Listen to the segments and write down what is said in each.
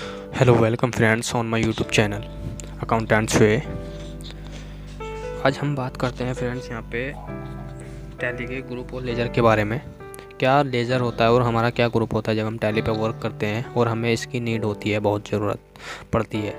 Hello welcome friends on my YouTube channel accountants way. आज हम बात करते हैं फ्रेंड्स यहाँ पे टैली के ग्रुप और लेज़र के बारे में। क्या लेज़र होता है और हमारा क्या ग्रुप होता है जब हम टैली पे वर्क करते हैं और हमें इसकी नीड होती है, बहुत ज़रूरत पड़ती है।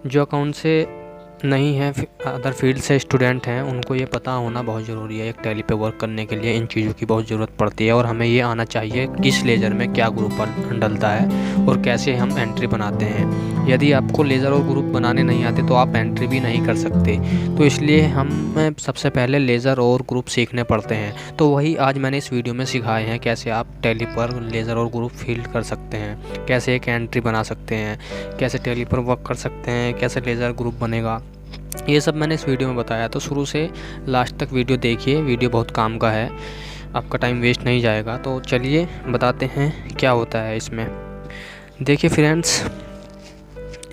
जो अकाउंट से नहीं है, अदर फील्ड से स्टूडेंट हैं, उनको ये पता होना बहुत ज़रूरी है। एक टैली पे वर्क करने के लिए इन चीज़ों की बहुत ज़रूरत पड़ती है और हमें ये आना चाहिए किस लेज़र में क्या ग्रुप डलता है और कैसे हम एंट्री बनाते हैं। यदि आपको लेज़र और ग्रुप बनाने नहीं आते तो आप एंट्री भी नहीं कर सकते। तो इसलिए हमें सबसे पहले लेज़र और ग्रुप सीखने पड़ते हैं। तो वही आज मैंने इस वीडियो में सिखाए हैं कैसे आप टैली पर लेज़र और ग्रुप फील्ड कर सकते हैं, कैसे एक एंट्री बना सकते हैं, कैसे टैली पर वर्क कर सकते हैं, कैसे लेज़र ग्रुप बनेगा। ये सब मैंने इस वीडियो में बताया। तो शुरू से लास्ट तक वीडियो देखिए, वीडियो बहुत काम का है, आपका टाइम वेस्ट नहीं जाएगा। तो चलिए बताते हैं क्या होता है इसमें। देखिए फ्रेंड्स,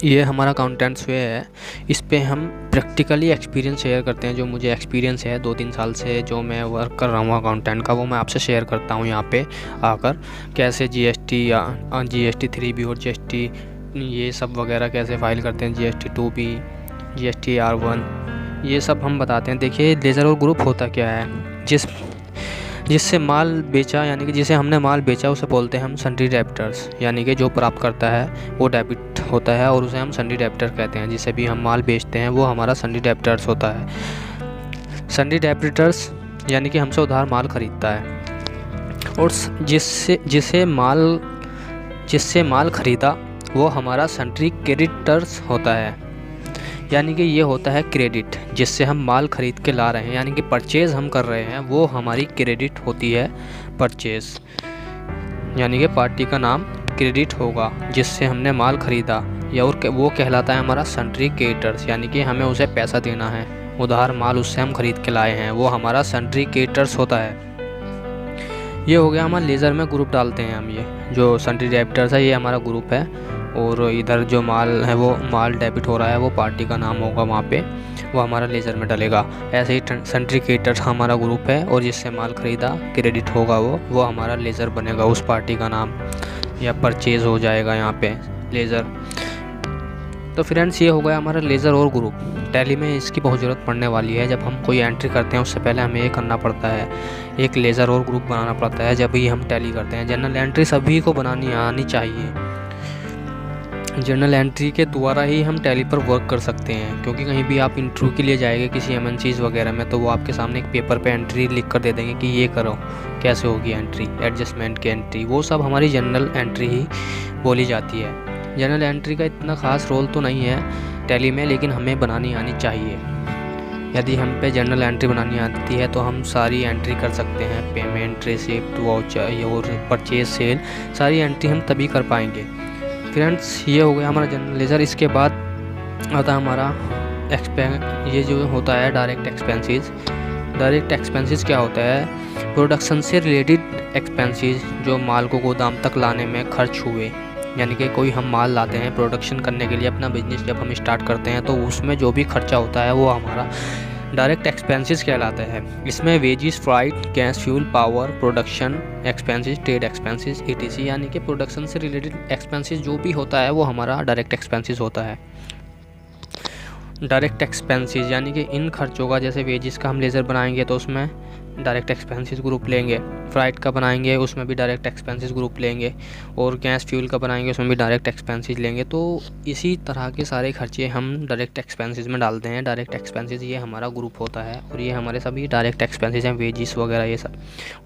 ये हमारा अकाउंटेंट्स वे है। इस पे हम प्रैक्टिकली एक्सपीरियंस शेयर करते हैं। जो मुझे एक्सपीरियंस है 2-3 साल से जो मैं वर्क कर रहा हूँ अकाउंटेंट का, वो मैं आपसे शेयर करता हूँ यहाँ पे आकर। कैसे जीएसटी या जीएसटी 3B और जीएसटी ये सब वगैरह कैसे फाइल करते हैं, जीएसटी 2B, जीएसटी R1, ये सब हम बताते हैं। देखिए लेज़र और ग्रुप होता क्या है। जिससे माल बेचा, यानी कि जिसे हमने माल बेचा उसे बोलते हैं हम सन्ड्री डेबिटर्स, यानी कि जो प्राप्त करता है वो डेबिट होता है और उसे हम सन्ड्री डेबिटर कहते हैं। जिसे भी हम माल बेचते हैं वो हमारा सन्ड्री डेबिटर्स होता है। सन्ड्री डेबिटर्स यानी कि हमसे उधार माल खरीदता है और जिससे माल खरीदा वो हमारा सन्ड्री क्रेडिटर्स होता है। यानी कि ये होता है क्रेडिट, जिससे हम माल ख़रीद के ला रहे हैं, यानी कि परचेज़ हम कर रहे हैं, वो हमारी क्रेडिट होती है परचेज़। यानी कि पार्टी का नाम क्रेडिट होगा जिससे हमने माल ख़रीदा, या और वो कहलाता है हमारा सन्ड्री क्रेडिटर्स, यानी कि हमें उसे पैसा देना है, उधार माल उससे हम ख़रीद के लाए हैं, वो हमारा सन्ड्री क्रेडिटर्स होता है। ये हो गया हमारा लेज़र में ग्रुप डालते हैं हम। ये जो सन्ड्री डेबिटर्स है ये हमारा ग्रुप है, और इधर जो माल है वो माल डेबिट हो रहा है, वो पार्टी का नाम होगा वहाँ पे, वो हमारा लेज़र में डलेगा। ऐसे ही सन्ड्री क्रेडिटर्स हमारा ग्रुप है, और जिससे माल ख़रीदा क्रेडिट होगा वो हमारा लेज़र बनेगा, उस पार्टी का नाम, या परचेज़ हो जाएगा यहाँ पे लेज़र। तो फ्रेंड्स ये हो गया हमारा लेज़र और ग्रुप। टैली में इसकी बहुत ज़रूरत पड़ने वाली है। जब हम कोई एंट्री करते हैं उससे पहले हमें ये करना पड़ता है, एक लेज़र और ग्रुप बनाना पड़ता है जब भी हम टैली करते हैं। जनरल एंट्री सभी को बनानी आनी चाहिए। जर्नल एंट्री के द्वारा ही हम टैली पर वर्क कर सकते हैं, क्योंकि कहीं भी आप इंटरव्यू के लिए जाएंगे किसी एमएनसीज वगैरह में, तो वो आपके सामने एक पेपर पे एंट्री लिख कर दे देंगे कि ये करो, कैसे होगी एंट्री, एडजस्टमेंट की एंट्री, वो सब हमारी जनरल एंट्री ही बोली जाती है। जनरल एंट्री का इतना ख़ास रोल तो नहीं है टैली में, लेकिन हमें बनानी आनी चाहिए। यदि हम पे जनरल एंट्री बनानी आती है तो हम सारी एंट्री कर सकते हैं। पेमेंट, रिसिप्ट, वाउचर और परचेज सेल, सारी एंट्री हम तभी कर पाएंगे। फ्रेंड्स ये हो गया हमारा जनरल लेज़र। इसके बाद आता है हमारा ये जो होता है डायरेक्ट एक्सपेंसेस। डायरेक्ट एक्सपेंसेस क्या होता है? प्रोडक्शन से रिलेटेड एक्सपेंसेस, जो माल को गोदाम तक लाने में खर्च हुए। यानी कि कोई हम माल लाते हैं प्रोडक्शन करने के लिए, अपना बिजनेस जब हम स्टार्ट करते हैं तो उसमें जो भी खर्चा होता है वो हमारा डायरेक्ट एक्सपेंसेस कहलाता है। इसमें wages, freight, gas, fuel, power, production expenses, trade expenses, ETC, यानी कि प्रोडक्शन से रिलेटेड एक्सपेंसेस जो भी होता है वो हमारा डायरेक्ट एक्सपेंसेस होता है। डायरेक्ट एक्सपेंसेस यानी कि इन खर्चों का, जैसे वेजिस का हम लेज़र बनाएंगे तो उसमें डायरेक्ट एक्सपेंसेस ग्रुप लेंगे, फ्राइट का बनाएंगे उसमें भी डायरेक्ट एक्सपेंसेस ग्रुप लेंगे, और गैस फ्यूल का बनाएंगे उसमें भी डायरेक्ट एक्सपेंसेस लेंगे। तो इसी तरह के सारे खर्चे हम डायरेक्ट एक्सपेंसेस में डालते हैं। डायरेक्ट एक्सपेंसेस ये हमारा ग्रुप होता है, और ये हमारे सभी डायरेक्ट एक्सपेंसेस हैं, वेजिस वगैरह ये सब।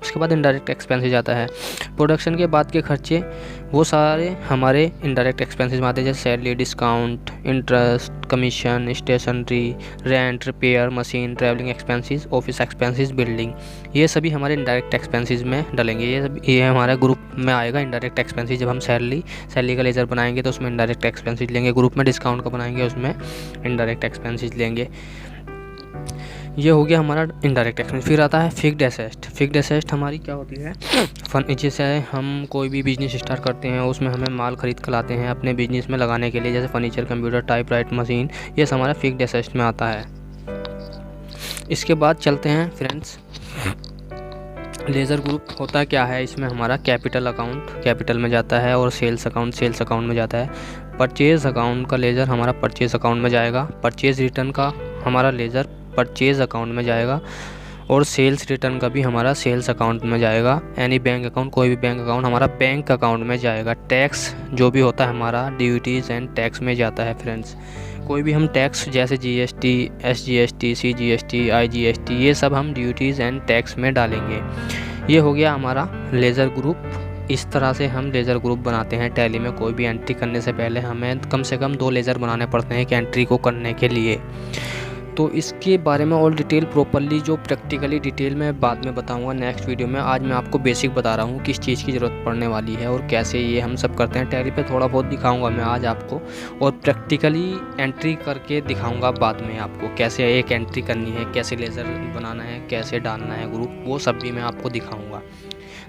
उसके बाद इनडायरेक्ट एक्सपेंसेस आता है। प्रोडक्शन के बाद के खर्चे वो सारे हमारे इनडायरेक्ट एक्सपेंसेस में आते हैं, जैसे salary, discount, interest, commission, stationery, rent, repair, machine, travelling expenses, office expenses, building, ये सभी हमारे इनडायरेक्ट एक्सपेंसेस में डलेंगे। ये हमारे ग्रुप में आएगा इनडायरेक्ट एक्सपेंसेस। जब हम सैलरी का लेज़र बनाएंगे तो उसमें इनडायरेक्ट एक्सपेंसेस लेंगे। ग्रुप में डिस्काउंट का बनाएंगे उसमें इनडायरेक्ट एक्सपेंसेस लेंगे। ये हो गया हमारा इनडायरेक्ट एक्सपेंस। फिर आता है फिक्स्ड एसेट। फिक्स्ड एसेट हमारी क्या होती है? जैसे हम कोई भी बिजनेस स्टार्ट करते हैं उसमें हमें माल खरीद कर लाते हैं अपने बिजनेस में लगाने के लिए, जैसे फर्नीचर, कंप्यूटर, टाइपराइट मशीन, ये सब हमारा फिक्स्ड एसेट में आता है। इसके बाद चलते हैं फ्रेंड्स लेज़र ग्रुप होता क्या है, इसमें हमारा कैपिटल अकाउंट कैपिटल में जाता है और सेल्स अकाउंट में जाता है। परचेज़ अकाउंट का लेज़र हमारा परचेज़ अकाउंट में जाएगा। परचेज़ रिटर्न का हमारा लेज़र परचेज़ अकाउंट में जाएगा और सेल्स रिटर्न का भी हमारा सेल्स अकाउंट में जाएगा। यानी बैंक अकाउंट, कोई भी बैंक अकाउंट हमारा बैंक अकाउंट में जाएगा। टैक्स जो भी होता है हमारा ड्यूटीज़ एंड टैक्स में जाता है फ्रेंड्स। कोई भी हम टैक्स जैसे GST, SGST, CGST, IGST, ये सब हम ड्यूटीज़ एंड टैक्स में डालेंगे। ये हो गया हमारा लेज़र ग्रुप। इस तरह से हम लेज़र ग्रुप बनाते हैं। टैली में कोई भी एंट्री करने से पहले हमें कम से कम 2 लेज़र बनाने पड़ते हैं कि एंट्री को करने के लिए। तो इसके बारे में और डिटेल प्रॉपरली जो प्रैक्टिकली डिटेल में बाद में बताऊंगा नेक्स्ट वीडियो में। आज मैं आपको बेसिक बता रहा हूँ किस चीज़ की ज़रूरत पड़ने वाली है और कैसे ये हम सब करते हैं। टैली पे थोड़ा बहुत दिखाऊंगा मैं आज आपको, और प्रैक्टिकली एंट्री करके दिखाऊंगा बाद में आपको कैसे एक एंट्री करनी है, कैसे लेज़र बनाना है, कैसे डालना है ग्रुप, वो सब भी मैं आपको दिखाऊँगा।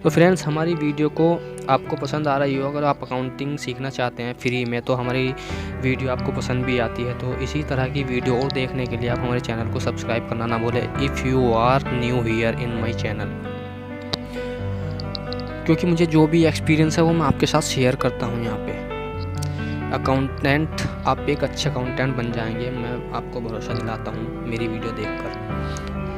तो फ्रेंड्स, हमारी वीडियो को आपको पसंद आ रही हो, अगर आप अकाउंटिंग सीखना चाहते हैं फ्री में तो हमारी वीडियो आपको पसंद भी आती है, तो इसी तरह की वीडियो और देखने के लिए आप हमारे चैनल को सब्सक्राइब करना ना भूलें if you are new here in my channel. क्योंकि मुझे जो भी एक्सपीरियंस है वो मैं आपके साथ शेयर करता हूँ यहाँ पे। अकाउंटेंट, आप एक अच्छे अकाउंटेंट बन जाएंगे, मैं आपको भरोसा दिलाता हूँ मेरी वीडियो देखकर।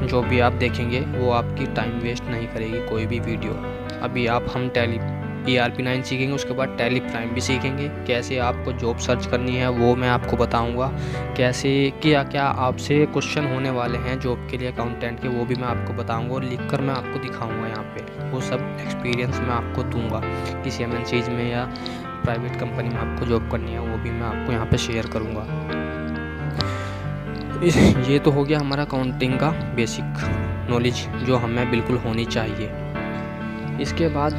जो भी आप देखेंगे वो आपकी टाइम वेस्ट नहीं करेगी कोई भी वीडियो। अभी हम टैली ERP9 सीखेंगे, उसके बाद टैली प्राइम भी सीखेंगे। कैसे आपको जॉब सर्च करनी है वो मैं आपको बताऊंगा। कैसे क्या क्या आपसे क्वेश्चन होने वाले हैं जॉब के लिए अकाउंटेंट के, वो भी मैं आपको बताऊंगा और लिखकर मैं आपको दिखाऊंगा यहाँ पे। वो सब एक्सपीरियंस मैं आपको दूंगा। किसी MNCs में या प्राइवेट कंपनी में आपको जॉब करनी है वो भी मैं आपको यहाँ पर शेयर करूँगा। ये तो हो गया हमारा अकाउंटिंग का बेसिक नॉलेज जो हमें बिल्कुल होनी चाहिए। इसके बाद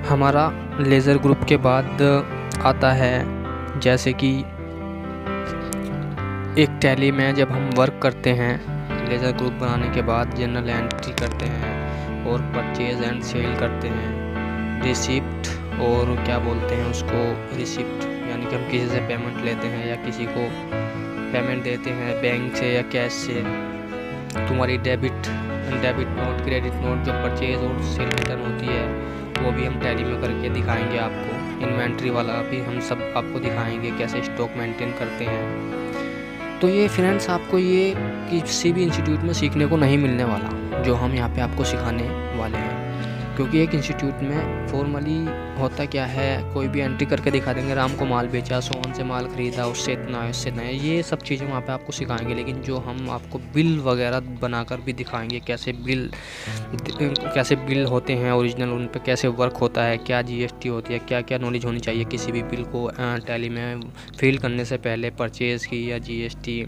हमारा लेज़र ग्रुप के बाद आता है जैसे कि एक टैली में जब हम वर्क करते हैं लेज़र ग्रुप बनाने के बाद जनरल एंट्री करते हैं और परचेज़ एंड सेल करते हैं। रिसिप्ट और क्या बोलते हैं उसको, रिसिप्ट यानी कि हम किसी से पेमेंट लेते हैं या किसी को पेमेंट देते हैं बैंक से या कैश से। तुम्हारी डेबिट नोट, क्रेडिट नोट जो परचेज और सेल रिटर्न होती है वो भी हम टैली में करके दिखाएंगे आपको। इन्वेंट्री वाला भी हम सब आपको दिखाएंगे कैसे स्टॉक मेंटेन करते हैं। तो ये फ्रेंड्स आपको ये किसी भी इंस्टीट्यूट में सीखने को नहीं मिलने वाला जो हम यहाँ पे आपको सिखाने वाले हैं। क्योंकि एक इंस्टीट्यूट में फॉर्मली होता क्या है, कोई भी एंट्री करके दिखा देंगे राम को माल बेचा, सोहन से माल खरीदा, उससे इतना है, उससे इतना है, ये सब चीज़ें वहाँ पे आपको सिखाएंगे। लेकिन जो हम आपको बिल वगैरह बनाकर भी दिखाएंगे कैसे बिल होते हैं ओरिजिनल, उन पे कैसे वर्क होता है, क्या GST होती है, क्या क्या नॉलेज होनी चाहिए किसी भी बिल को टैली में फिल करने से पहले, परचेज़ की या GST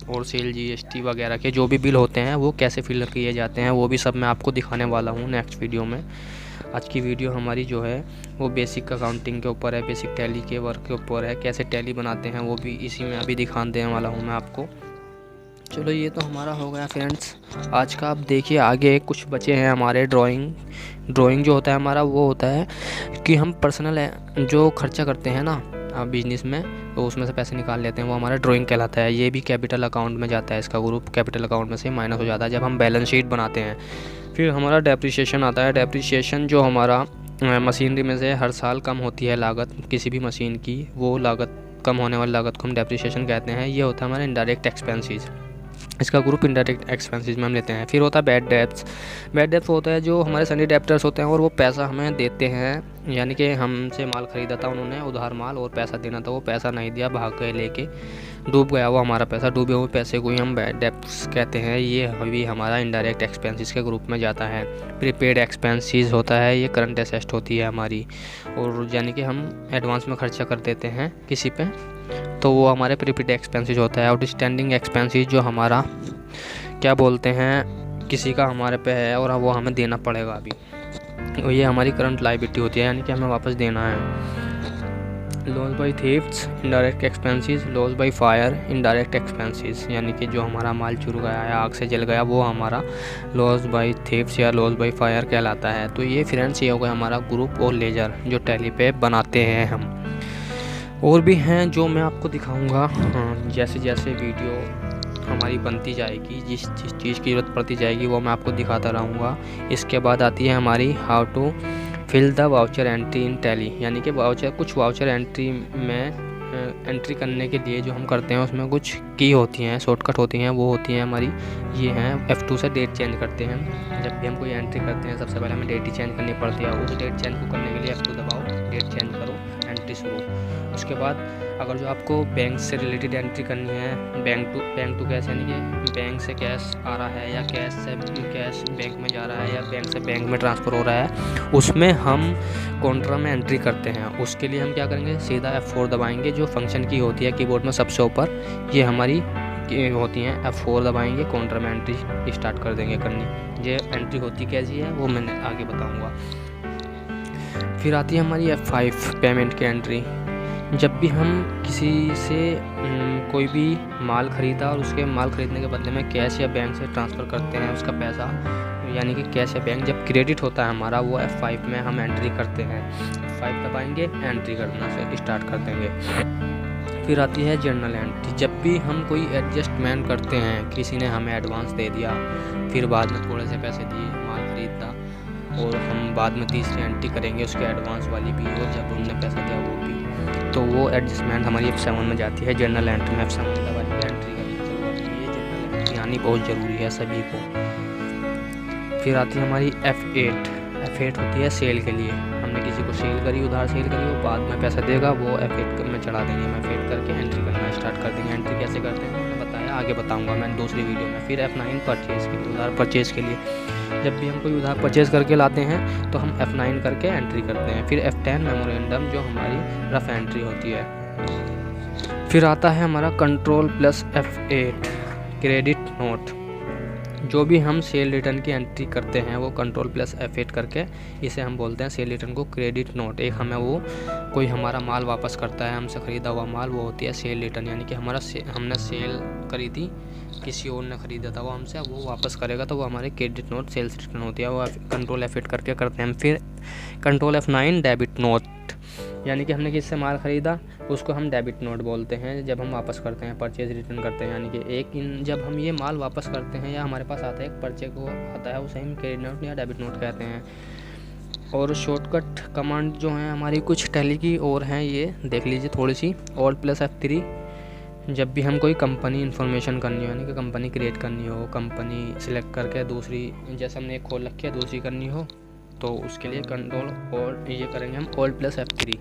और सेल GST वगैरह के जो भी बिल होते हैं वो कैसे फिल किए जाते हैं, वो भी सब मैं आपको दिखाने वाला हूँ नेक्स्ट वीडियो में। आज की वीडियो हमारी जो है वो बेसिक अकाउंटिंग के ऊपर है, बेसिक टैली के वर्क के ऊपर है। कैसे टैली बनाते हैं वो भी इसी में अभी दिखा देने वाला हूँ मैं आपको। चलो ये तो हमारा हो गया फ्रेंड्स आज का। अब देखिए आगे कुछ बचे हैं हमारे ड्राइंग जो होता है हमारा वो होता है कि हम पर्सनल जो खर्चा करते हैं ना बिजनेस में, तो उसमें से पैसे निकाल लेते हैं, वो हमारा ड्राइंग कहलाता है। ये भी कैपिटल अकाउंट में जाता है, इसका ग्रुप कैपिटल अकाउंट में से माइनस हो जाता है जब हम बैलेंस शीट बनाते हैं। फिर हमारा डेप्रिसिएशन आता है। डेप्रिसिएशन जो हमारा मशीनरी में से हर साल कम होती है लागत किसी भी मशीन की, वो लागत कम होने वाली लागत को हम डेप्रिसिएशन कहते हैं। ये होता है हमारा इनडायरेक्ट एक्सपेंसेस, इसका ग्रुप इनडायरेक्ट एक्सपेंसेस में हम लेते हैं। फिर होता है बैड डेप्स होता है जो हमारे सनी डेप्टर्स होते हैं और वो पैसा हमें देते हैं, यानी कि हमसे माल ख़रीदा था उन्होंने उधार माल और पैसा देना था, वो पैसा नहीं दिया, भाग गए लेके, डूब गया वो हमारा पैसा, डूबे हुए पैसे को ही हम बैड डेप्स कहते हैं। ये भी हमारा इनडायरेक्ट एक्सपेंसेस के ग्रुप में जाता है। प्रीपेड एक्सपेंसेस होता है, ये करंट एसेट होती है हमारी, और यानी कि हम एडवांस में खर्चा कर देते हैं किसी पे, तो वो हमारे प्रीपेड एक्सपेंसेस होता है। आउटस्टैंडिंग एक्सपेंसेस जो हमारा क्या बोलते हैं किसी का हमारे पे है और वो हमें देना पड़ेगा अभी, तो ये हमारी करंट लायबिलिटी होती है, यानी कि हमें वापस देना है। Loss by thefts indirect expenses, loss by fire indirect expenses, यानी कि जो हमारा माल चुर गया या आग से जल गया वो हमारा लॉस बाय थीफ्ट्स या लॉस बाय फायर कहलाता है। तो ये फ्रेंड्स ये हो गया हमारा ग्रुप और लेजर जो टैली पे बनाते हैं हम। और भी हैं जो मैं आपको दिखाऊंगा जैसे जैसे वीडियो हमारी बनती जाएगी, जिस जिस चीज़ की ज़रूरत पड़ती जाएगी वो मैं आपको दिखाता रहूँगा। इसके बाद आती है हमारी how to fill the voucher entry in Tally, यानी कि कुछ वाउचर एंट्री में एंट्री करने के लिए जो हम करते हैं उसमें कुछ की होती हैं, शॉर्टकट होती हैं। वो होती हैं हमारी, ये हैं F2 से डेट चेंज करते हैं। जब भी हम कोई एंट्री करते हैं सबसे पहले हमें डेट ही चेंज करनी पड़ती है। उस डेट चेंज को करने के लिए F2 दबाओ, डेट चेंज करो, एंट्री शुरू। उसके बाद अगर जो आपको बैंक से रिलेटेड एंट्री करनी है, बैंक टू कैश, यानी कि बैंक से कैश आ रहा है या कैश बैंक में जा रहा है या बैंक से बैंक में ट्रांसफ़र हो रहा है, उसमें हम काउंटर में एंट्री करते हैं। उसके लिए हम क्या करेंगे, सीधा F4 दबाएंगे। जो फंक्शन की होती है कीबोर्ड में सबसे ऊपर, ये हमारी होती हैं, F4 दबाएंगे, काउंटर में एंट्री स्टार्ट कर देंगे करनी। ये एंट्री होती कैसी है वो मैंने आगे बताऊँगा। फिर आती है हमारी F5 पेमेंट की एंट्री। जब भी हम किसी से कोई भी माल ख़रीदा और उसके माल ख़रीदने के बदले में कैश या बैंक से ट्रांसफ़र करते हैं उसका पैसा, यानी कि कैश या बैंक जब क्रेडिट होता है हमारा, वो F5 में हम एंट्री करते हैं। F5 दबाएंगे, एंट्री करना से स्टार्ट कर देंगे। फिर आती है जर्नल एंट्री। जब भी हम कोई एडजस्टमेंट करते हैं, किसी ने हमें एडवांस दे दिया, फिर बाद में थोड़े से पैसे दिए, माल ख़रीदा, और हम बाद में तीसरी एंट्री करेंगे उसके एडवांस वाली भी, और जब हमने पैसा दिया वो भी, तो वो एडजस्टमेंट हमारी F7 में जाती है। जर्नल एंट्री में F7 दबा के एंट्री करनी शुरू होती है। ये जर्नल एंट्री आनी बहुत ज़रूरी है सभी को। फिर आती है हमारी F8 होती है सेल के लिए। हमने किसी को सेल करी, उधार सेल करी, वो बाद में पैसा देगा, वो F8 में चढ़ा देंगे। हम F8 करके एंट्री करना स्टार्ट कर देंगे। एंट्री कैसे करते हैं मैंने बताया, आगे बताऊँगा मैं दूसरी वीडियो में। फिर F9 परचेज़ के लिए, उधार परचेज़ के लिए। जब भी हम कोई उधार परचेज़ करके लाते हैं तो हम F9 करके एंट्री करते हैं। फिर F10 मेमोरेंडम, जो हमारी रफ एंट्री होती है। फिर आता है हमारा Ctrl+F8 क्रेडिट नोट। जो भी हम सेल रिटर्न की एंट्री करते हैं वो Ctrl+F8 करके, इसे हम बोलते हैं सेल रिटर्न को क्रेडिट नोट। एक हमें वो कोई हमारा माल वापस करता है, हमसे ख़रीदा हुआ माल, वो होती है सेल रिटर्न, यानी कि हमने सेल करी थी, किसी और ने ख़रीदा था वो हमसे, वो वापस करेगा तो वो हमारे क्रेडिट नोट सेल्स रिटर्न होती है। वो Ctrl+F8 करके करते हैं। फिर Ctrl+F9 डेबिट नोट, यानी कि हमने किससे माल ख़रीदा उसको हम डेबिट नोट बोलते हैं जब हम वापस करते हैं, परचेज़ रिटर्न करते हैं। यानी कि जब हम ये माल वापस करते हैं या हमारे पास आता है एक परचे को आता है, उसे हम क्रेडिट नोट या डेबिट नोट कहते हैं। और शॉर्टकट कमांड जो हैं हमारी कुछ टैली की और हैं, ये देख लीजिए थोड़ी सी। Alt+F3 जब भी हम कोई कंपनी इन्फॉर्मेशन करनी हो, यानी कि कंपनी क्रिएट करनी हो, कंपनी सिलेक्ट करके दूसरी, जैसे हमने एक खोल रखी है दूसरी करनी हो, तो उसके लिए ये करेंगे हम Alt+F3।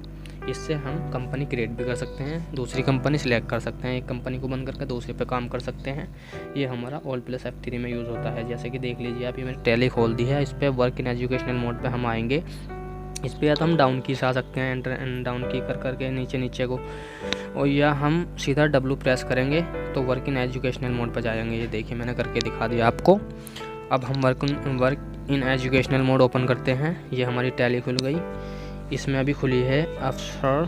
इससे हम कंपनी क्रिएट भी कर सकते हैं, दूसरी कंपनी सिलेक्ट कर सकते हैं, एक कंपनी को बंद करके दूसरे पे काम कर सकते हैं। ये हमारा Alt+F3 में यूज़ होता है। जैसे कि देख लीजिए आप, ये मैंने टैली खोल दी है, इस पर वर्क इन एजुकेशनल मोड पे हम आएंगे। इस पर या तो हम डाउन की से आ सकते हैं, एंटर एंड डाउन की कर करके नीचे को, और या हम सीधा W प्रेस करेंगे तो वर्क इन एजुकेशनल मोड पर जाएंगे। ये देखिए मैंने करके दिखा दिया आपको। अब हम work in educational mode open करते हैं। ये हमारी टैली खुल गई। इसमें अभी खुली है अफसर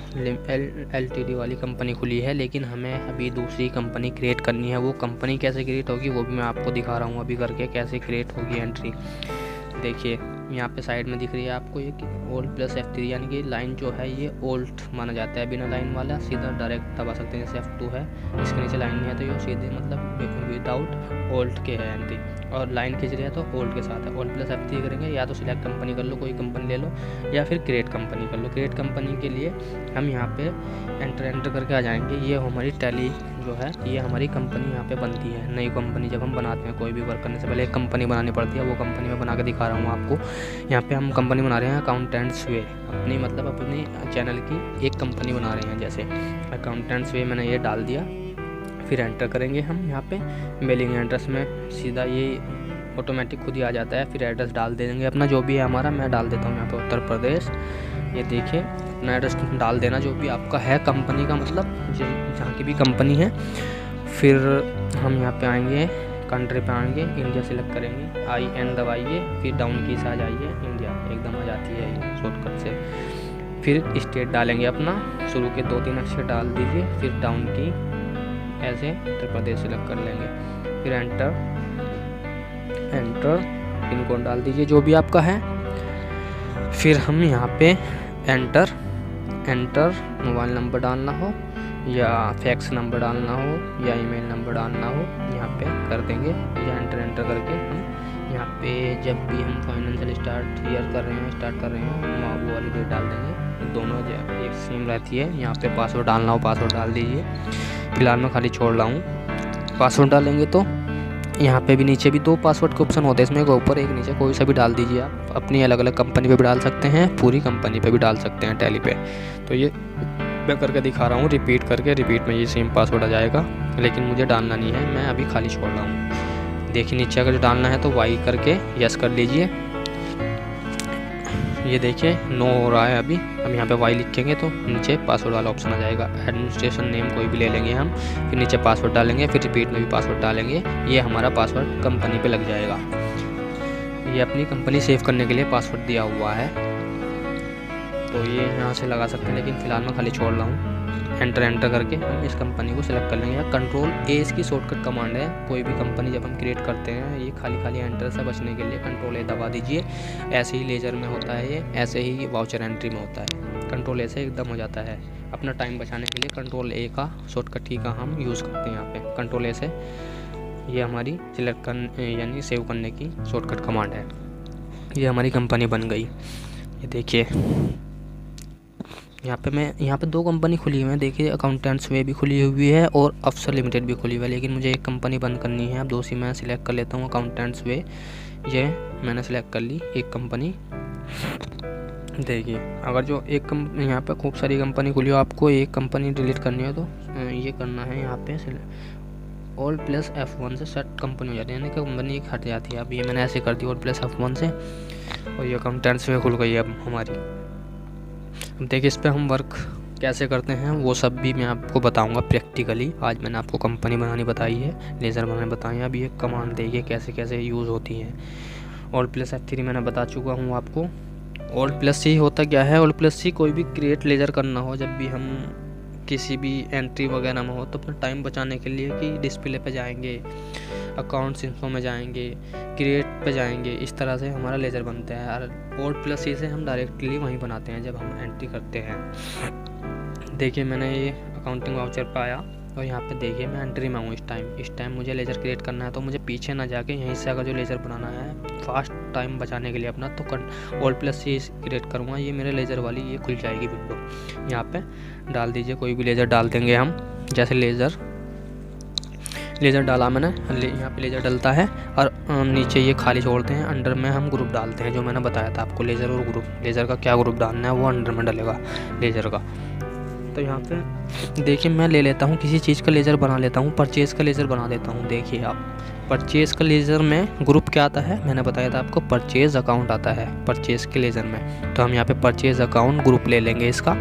LTD वाली कंपनी खुली है, लेकिन हमें अभी दूसरी कंपनी क्रिएट करनी है। वो कंपनी कैसे क्रिएट होगी वो भी मैं आपको दिखा रहा हूँ अभी करके, कैसे क्रिएट होगी एंट्री। देखिए यहाँ पे साइड में दिख रही है आपको ये Alt+F3, यानी कि लाइन जो है ये ओल्ट माना जाता है, बिना लाइन वाला सीधा डायरेक्ट दबा सकते हैं। जैसे F2 है, इसके नीचे लाइन नहीं है तो ये सीधे मतलब विदाउट ओल्ट के है एंट्री, और लाइन खींच रही है तो ओल्ट के साथ है। Alt+F3 करेंगे, या तो सिलेक्ट कंपनी कर लो, कोई कंपनी ले लो, या फिर क्रिएट कंपनी कर लो। क्रिएट कंपनी के लिए हम यहाँ पे एंटर करके आ जाएंगे। ये हमारी टैली जो है, ये हमारी कंपनी यहाँ पे बनती है। नई कंपनी जब हम बनाते हैं, कोई भी वर्क करने से पहले एक कंपनी बनानी पड़ती है, वो कंपनी मैं बना के दिखा रहा हूँ आपको। यहाँ पे हम कंपनी बना रहे हैं अकाउंटेंट्स वे, अपनी चैनल की एक कंपनी बना रहे हैं। जैसे अकाउंटेंट्स वे मैंने ये डाल दिया, फिर एंटर करेंगे हम। यहाँ पे मेलिंग एड्रेस में सीधा ये ऑटोमेटिक खुद ही आ जाता है। फिर एड्रेस डाल देंगे अपना जो भी है हमारा, मैं डाल देता हूँ यहाँ पे उत्तर प्रदेश। ये देखिए अपना एड्रेस डाल देना जो भी आपका है कंपनी का, मतलब जहाँ की भी कंपनी है। फिर हम यहाँ पे आएंगे, कंट्री पे आएंगे, इंडिया सेलेक्ट करेंगे, IN दबाइए, फिर डाउन की से आ जाइए, इंडिया एकदम आ जाती है ये शॉर्टकट से। फिर स्टेट डालेंगे अपना, शुरू के 2-3 अक्षर डाल दीजिए, फिर डाउन की ऐसे उत्तर प्रदेश सेलेक्ट कर लेंगे। फिर एंटर पिन कोड डाल दीजिए जो भी आपका है। फिर हम यहाँ पे एंटर मोबाइल नंबर डालना हो या फैक्स नंबर डालना हो या ईमेल नंबर डालना हो, यहाँ पे कर देंगे या एंटर करके हम यहाँ पे जब भी हम फाइनेंशियल स्टार्ट कर रहे हैं वो वाली डेट डाल देंगे। दोनों एक सेम रहती है। यहाँ पे पासवर्ड डालना हो पासवर्ड डाल दीजिए। फिलहाल मैं खाली छोड़ रहा हूँ। पासवर्ड डालेंगे तो यहाँ पे भी नीचे भी 2 पासवर्ड के ऑप्शन होते हैं, इसमें एक ऊपर एक नीचे, कोई सा भी डाल दीजिए आप। अपनी अलग अलग कंपनी पे भी डाल सकते हैं, पूरी कंपनी पे भी डाल सकते हैं टैली पे। तो ये मैं करके दिखा रहा हूँ, रिपीट में ये सेम पासवर्ड आ जाएगा, लेकिन मुझे डालना नहीं है, मैं अभी खाली छोड़ रहा हूँ। देखिए नीचे अगर डालना है तो वाई करके यस कर लीजिए। ये देखिए नो हो रहा है अभी। हम यहाँ पे वाई लिखेंगे तो नीचे पासवर्ड वाला ऑप्शन आ जाएगा। एडमिनिस्ट्रेशन नेम कोई भी ले लेंगे हम, फिर नीचे पासवर्ड डालेंगे, फिर रिपीट में भी पासवर्ड डालेंगे। ये हमारा पासवर्ड कंपनी पे लग जाएगा। ये अपनी कंपनी सेव करने के लिए पासवर्ड दिया हुआ है, तो ये यहाँ से लगा सकते हैं, लेकिन फ़िलहाल मैं खाली छोड़ रहा हूँ। एंटर करके हम इस कंपनी को सिलेक्ट कर लेंगे। या कंट्रोल ए इसकी शॉर्टकट कमांड है। कोई भी कंपनी जब हम क्रिएट करते हैं, ये खाली एंटर से बचने के लिए कंट्रोल ए दबा दीजिए। ऐसे ही लेजर में होता है ये, ऐसे ही वाउचर एंट्री में होता है। कंट्रोल ए से एकदम हो जाता है। अपना टाइम बचाने के लिए कंट्रोल ए का शॉर्टकट ही का हम यूज़ करते हैं यहाँ पे। कंट्रोल ए से ये हमारी सिलेक्ट करने यानी सेव करने की शॉर्टकट कमांड है। ये हमारी कंपनी बन गई। ये देखिए यहाँ पे 2 कंपनी खुली हुई है। देखिए अकाउंटेंट्स वे भी खुली हुई है और अफसर लिमिटेड भी खुली हुई है, लेकिन मुझे एक कंपनी बंद करनी है। अब दूसरी मैं सिलेक्ट कर लेता हूँ, अकाउंटेंट्स वे। ये मैंने सेलेक्ट कर ली एक कंपनी। देखिए अगर जो एक कंपनी यहाँ पे खूब सारी कंपनी खुली हो, आपको एक कंपनी डिलीट करनी हो तो ये करना है। यहाँ पे ऑल प्लस F1 से सेट कंपनी हो जाती है, यानी कि कंपनी एक हट जाती है। अब ये मैंने ऐसे कर दी ऑल प्लस F1 से, और ये अकाउंटेंट्स वे खुल गई है अब हमारी। अब देखिए इस पर हम वर्क कैसे करते हैं वो सब भी मैं आपको बताऊंगा प्रैक्टिकली। आज मैंने आपको कंपनी बनानी बताई है, लेज़र बनाने बताई है। अब ये कमांड देखिए कैसे कैसे यूज़ होती है। ऑल प्लस F3 मैंने बता चुका हूँ आपको। ऑल प्लस सी होता क्या है, ऑल प्लस सी कोई भी क्रिएट लेज़र करना हो, जब भी हम किसी भी एंट्री वगैरह में हो, तो अपना टाइम बचाने के लिए कि डिस्प्ले पे जाएंगे, अकाउंट्स इन्फो में जाएंगे, क्रिएट पे जाएंगे, इस तरह से हमारा लेज़र बनता है। और ऑल्ट प्लस सी से हम डायरेक्टली वहीं बनाते हैं जब हम एंट्री करते हैं। देखिए मैंने ये अकाउंटिंग वाउचर पे आया और यहाँ पे देखिए मैं एंट्री में हूँ। इस टाइम मुझे लेज़र क्रिएट करना है, तो मुझे पीछे ना जाके यहीं से अगर जो लेज़र बनाना है फास्ट टाइम बचाने के लिए अपना, तो ऑल्ट प्लस सी क्रिएट करूँगा। ये मेरे लेज़र वाली ये खुल जाएगी विंडो। यहाँ पे डाल दीजिए, कोई भी लेज़र डाल देंगे हम। जैसे लेज़र डाला मैंने, यहाँ पे लेज़र डलता है और नीचे ये खाली छोड़ते हैं। अंडर में हम ग्रुप डालते हैं, जो मैंने बताया था आपको लेज़र और ग्रुप। लेज़र का क्या ग्रुप डालना है वो अंडर में डलेगा लेज़र का। तो यहाँ पे देखिए मैं ले लेता हूँ किसी चीज़ का लेज़र बना लेता हूँ, परचेज़ का लेज़र बना देता हूँ। देखिए आप परचेज़ का लेज़र में ग्रुप क्या आता है, मैंने बताया था आपको, परचेज़ अकाउंट आता है परचेज़ के लेज़र में। तो हम यहाँ पे परचेज़ अकाउंट ग्रुप ले लेंगे इसका।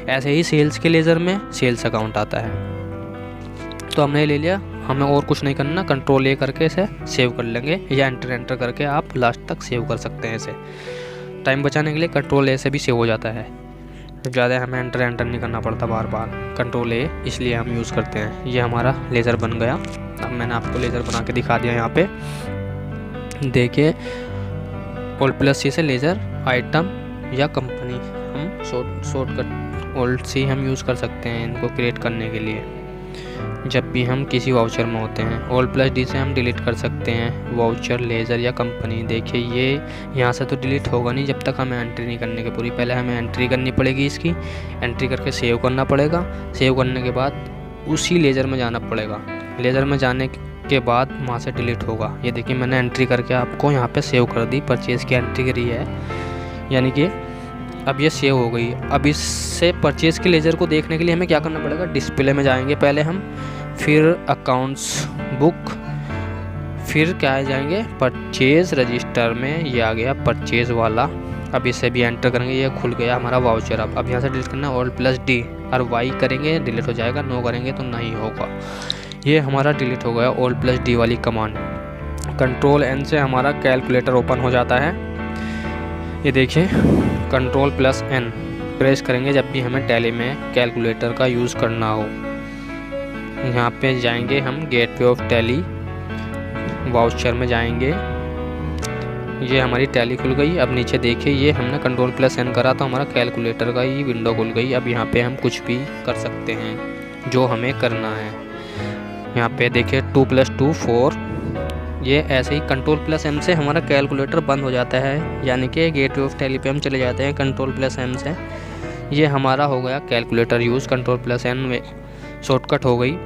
ऐसे ही सेल्स के लेज़र में सेल्स अकाउंट आता है। तो हमने ले लिया, हमें और कुछ नहीं करना, कंट्रोल ए करके इसे सेव कर लेंगे, या एंटर करके आप लास्ट तक सेव कर सकते हैं इसे। टाइम बचाने के लिए कंट्रोल ए से भी सेव हो जाता है, ज़्यादा हमें एंटर नहीं करना पड़ता बार बार। कंट्रोल ए इसलिए हम यूज़ करते हैं। ये हमारा लेज़र बन गया। अब मैंने आपको लेज़र बना के दिखा दिया। यहाँ पे देखिए ऑल्ट प्लस सी से लेज़र आइटम या कंपनी हम शॉर्टकट ऑल्ट सी हम यूज़ कर सकते हैं इनको क्रिएट करने के लिए जब भी हम किसी वाउचर में होते हैं। ऑल्ट प्लस डी से हम डिलीट कर सकते हैं वाउचर, लेज़र या कंपनी। देखिए ये यहाँ से तो डिलीट होगा नहीं जब तक हमें एंट्री नहीं करने की पूरी। पहले हमें एंट्री करनी पड़ेगी इसकी, एंट्री करके सेव करना पड़ेगा। सेव करने के बाद उसी लेज़र में जाना पड़ेगा। लेज़र में जाने के बाद वहाँ से डिलीट होगा। ये देखिए मैंने एंट्री करके आपको यहाँ पे सेव कर दी, परचेज़ की एंट्री करी है, यानी कि अब ये सेव हो गई। अब इससे परचेज़ के लेज़र को देखने के लिए हमें क्या करना पड़ेगा, डिस्प्ले में जाएंगे पहले हम, फिर अकाउंट्स बुक, फिर क्या है जाएंगे परचेज़ रजिस्टर में। ये आ गया परचेज़ वाला। अब इसे भी एंटर करेंगे, ये खुल गया हमारा वाउचर। अब यहाँ से डिलीट करना है ऑल्ट प्लस डी, और वाई करेंगे डिलीट हो जाएगा, नो करेंगे तो नहीं होगा। ये हमारा डिलीट हो गया ऑल्ट प्लस डी वाली कमांड। कंट्रोल एन से हमारा कैलकुलेटर ओपन हो जाता है। ये देखिए कंट्रोल प्लस एन प्रेस करेंगे जब भी हमें टैली में कैलकुलेटर का यूज़ करना हो। यहाँ पे जाएंगे हम गेटवे ऑफ टैली, वाउचर में जाएंगे। ये हमारी टैली खुल गई। अब नीचे देखिए ये हमने कंट्रोल प्लस एन करा तो हमारा कैलकुलेटर का ही विंडो खुल गई। अब यहाँ पे हम कुछ भी कर सकते हैं, जो हमें करना है। यहाँ पे देखिए 2 + 2 4। ये ऐसे ही Ctrl+M से हमारा कैलकुलेटर बंद हो जाता है, यानी कि गेटवे ऑफ टैली पे हम चले जाते हैं Ctrl+M से। ये हमारा हो गया कैलकुलेटर यूज़, Ctrl+N में शॉर्टकट हो गई।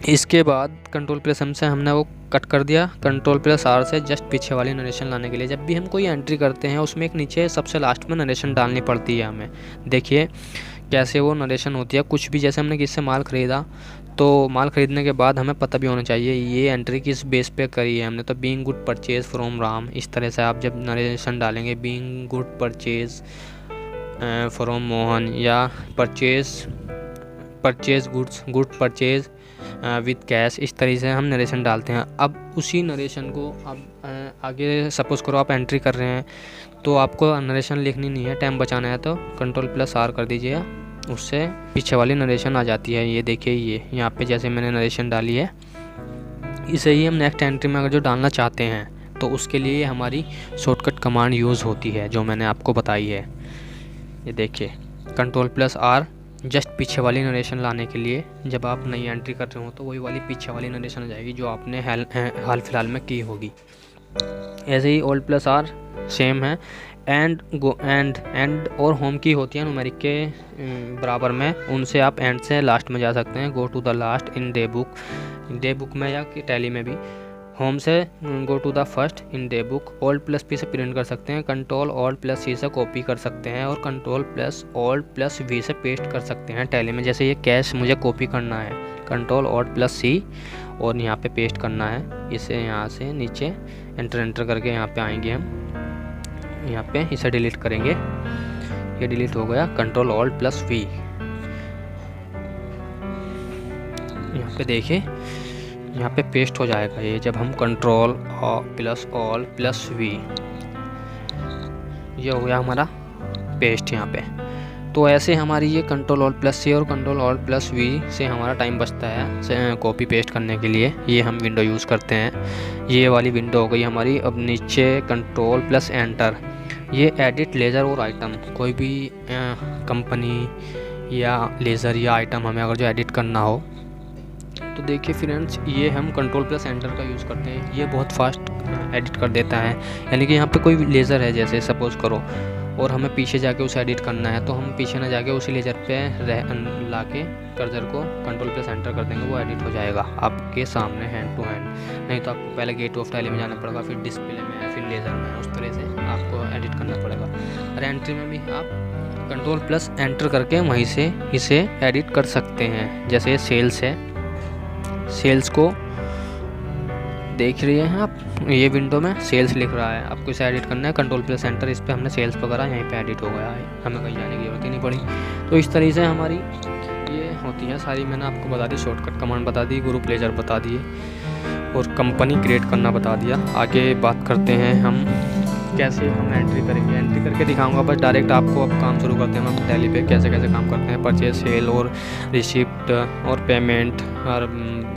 इसके बाद Ctrl+M से हमने वो कट कर दिया। Ctrl+R से जस्ट पीछे वाली नरेशन लाने के लिए, जब भी हम कोई एंट्री करते हैं उसमें एक नीचे सबसे लास्ट में नरेशन डालनी पड़ती है हमें। देखिए कैसे वो नरेशन होती है। कुछ भी जैसे हमने किससे माल ख़रीदा, तो माल ख़रीदने के बाद हमें पता भी होना चाहिए ये एंट्री किस बेस पे करी है हमने। तो being good purchase from Ram, इस तरह से आप जब नरेशन डालेंगे being good purchase from Mohan, या purchase good purchase with cash, इस तरीके से हम नरेशन डालते हैं। अब उसी नरेशन को अब आगे सपोज़ करो आप एंट्री कर रहे हैं, तो आपको नरेशन लिखनी नहीं है, टाइम बचाना है तो Ctrl+R कर दीजिए, उससे पीछे वाली नरेशन आ जाती है। ये देखिए ये यहाँ पे जैसे मैंने नरेशन डाली है, इसे ही हम नेक्स्ट एंट्री में अगर जो डालना चाहते हैं तो उसके लिए हमारी शॉर्टकट कमांड यूज़ होती है जो मैंने आपको बताई है। ये देखिए Ctrl+R जस्ट पीछे वाली नरेशन लाने के लिए, जब आप नई एंट्री कर रहे हो तो वही वाली पीछे वाली नरेशन आ जाएगी जो आपने हाल फिलहाल में की होगी। ऐसे ही Alt+R सेम है। एंड और होम की होती है न्यूमेरिक के बराबर में, उनसे आप एंड से लास्ट में जा सकते हैं। Go to the last in day book में या टैली में भी। होम से go to the first in day book. Alt+P से प्रिंट कर सकते हैं, Ctrl+Alt+C से कॉपी कर सकते हैं, और Ctrl+Alt+V से पेस्ट कर सकते हैं टैली में। जैसे ये कैश मुझे कॉपी करना है, Ctrl+Alt+C और यहाँ पे पेस्ट करना है। इसे यहाँ से नीचे एंटर करके यहाँ पे आएंगे हम, यहाँ पे इसे डिलीट करेंगे। ये डिलीट हो गया। Ctrl+Alt+V। यहाँ पे देखिए यहाँ पे पेस्ट हो जाएगा ये, जब हम Ctrl+Alt+V, ये हो गया हमारा पेस्ट यहाँ पे। तो ऐसे हमारी ये Ctrl+Alt+C और Ctrl+Alt+V से हमारा टाइम बचता है कॉपी पेस्ट करने के लिए। ये हम विंडो यूज़ करते हैं। ये वाली विंडो हो गई हमारी। अब नीचे Ctrl+Enter, ये एडिट लेज़र और आइटम, कोई भी कंपनी या लेज़र या आइटम हमें अगर जो एडिट करना हो तो देखिए फ्रेंड्स, ये हम Ctrl+Enter का यूज़ करते हैं। ये बहुत फास्ट एडिट कर देता है। यानी कि यहाँ पे कोई लेज़र है जैसे सपोज़ करो, और हमें पीछे जाके उसे एडिट करना है, तो हम पीछे ना जाके उसी लेज़र पे ला के कर्सर को Ctrl+Enter कर देंगे, वो एडिट हो जाएगा आपके सामने हैंड टू हैंड। नहीं तो आपको पहले गेट ऑफ टैली में जाना पड़ेगा, फिर डिस्प्ले में, फिर लेज़र में, उस तरह से आपको एडिट करना पड़ेगा। और एंट्री में भी आप Ctrl+Enter करके वहीं से इसे एडिट कर सकते हैं। जैसे सेल्स है, सेल्स को देख रही हैं आप, ये विंडो में सेल्स लिख रहा है, आपको इसे एडिट करना है। Ctrl+Enter, इस पर हमने सेल्स वगैरह यहीं पे एडिट हो गया है, हमें कहीं जाने की ज़रूरत ही नहीं पड़ी। तो इस तरीके से हमारी ये होती है सारी, मैंने आपको बता दी, शॉर्टकट कमांड बता दी, ग्रुप लेज़र बता दिए, और कंपनी क्रिएट करना बता दिया। आगे बात करते हैं हम कैसे हम एंट्री करेंगे। एंट्री करके दिखाऊंगा बस डायरेक्ट आपको। अब काम शुरू करते हैं हम टैली पे कैसे कैसे काम करते हैं। परचेज, सेल और रिसिप्ट और पेमेंट और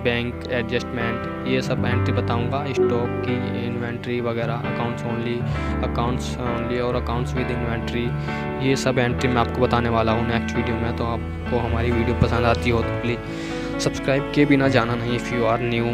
बैंक एडजस्टमेंट, ये सब एंट्री बताऊंगा। स्टॉक की, इन्वेंट्री वगैरह, अकाउंट्स ओनली और अकाउंट्स विद इन्वेंट्री, ये सब एंट्री मैं आपको बताने वाला हूँ नेक्स्ट वीडियो में। तो आपको हमारी वीडियो पसंद आती हो तो प्लीज़ सब्सक्राइब किए बिना जाना नहीं, इफ़ यू आर न्यू।